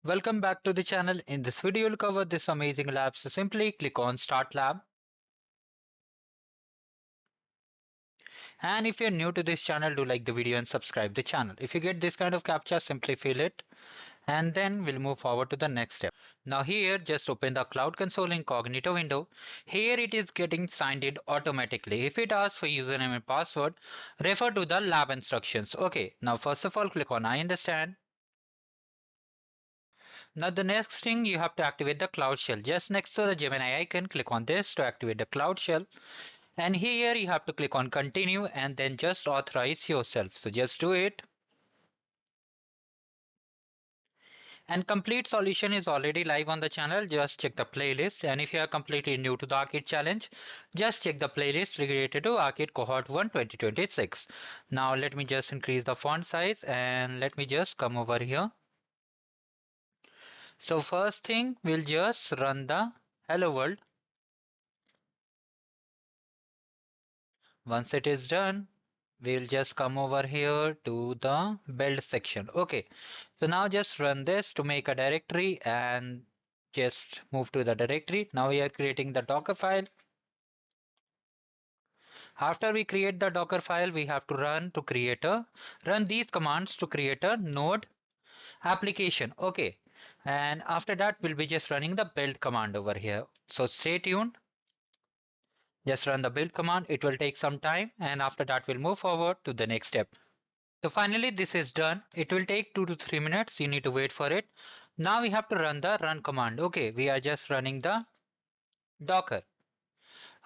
Welcome back to the channel. In this video, we'll cover this amazing lab. So simply click on Start Lab. And if you're new to this channel, do like the video and subscribe the channel. If you get this kind of captcha, simply fill it. And then we'll move forward to the next step. Now here, just open the Cloud Console incognito window. Here it is getting signed in automatically. If it asks for username and password, refer to the lab instructions. Okay, now first of all, click on I understand. Now the next thing you have to activate the Cloud Shell. Just next to the Gemini icon, click on this to activate the Cloud Shell. And here you have to click on continue and then just authorize yourself. So just do it. And complete solution is already live on the channel. Just check the playlist. And if you are completely new to the Arcade challenge, just check the playlist related to Arcade Cohort 1 2026. Now let me just increase the font size and let me just come over here. So first thing, we'll just run the hello world. Once it is done, we'll just come over here to the build section. Okay, so now just run this to make a directory and just move to the directory. Now we are creating the Docker file. After we create the Docker file, we have to run these commands to create a node application. Okay, and after that we'll be just running the build command over here. So stay tuned. Just run the build command. It will take some time, and after that we'll move forward to the next step. So finally this is done. It will take 2 to 3 minutes. You need to wait for it. Now we have to run the run command. Okay, we are just running the Docker.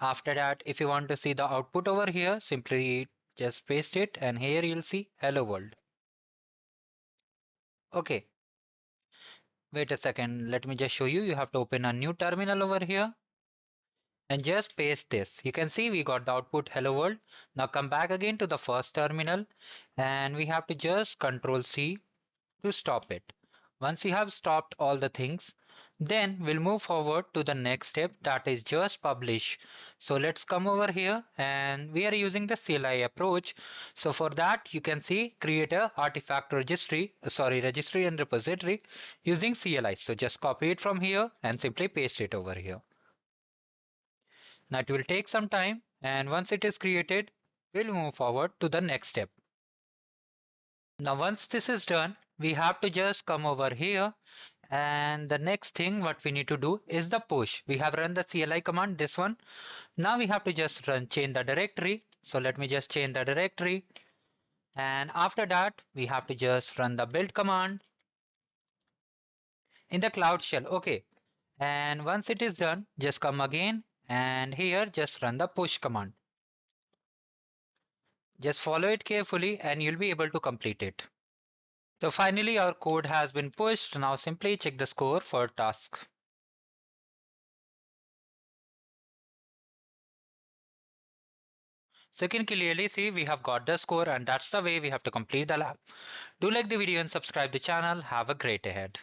After that, if you want to see the output over here, simply just paste it and here you'll see hello world. Okay, wait a second. Let me just show you. You have to open a new terminal over here and just paste this. You can see we got the output hello world. Now come back again to the first terminal and we have to just Control C to stop it. Once you have stopped all the things, then we'll move forward to the next step, that is just publish. So let's come over here and we are using the CLI approach. So for that you can see create a artifact registry and repository using CLI. So just copy it from here and simply paste it over here. Now it will take some time, and once it is created, we'll move forward to the next step. Now once this is done, we have to just come over here, and the next thing what we need to do is the push. We have run the CLI command, this one. Now we have to just change the directory. So let me just change the directory, and after that we have to just run the build command in the Cloud Shell. Okay, and once it is done, just come again and here just run the push command. Just follow it carefully and you'll be able to complete it. So finally our code has been pushed. Now simply check the score for task. So you can clearly see we have got the score, and that's the way we have to complete the lab. Do like the video and subscribe the channel. Have a great ahead.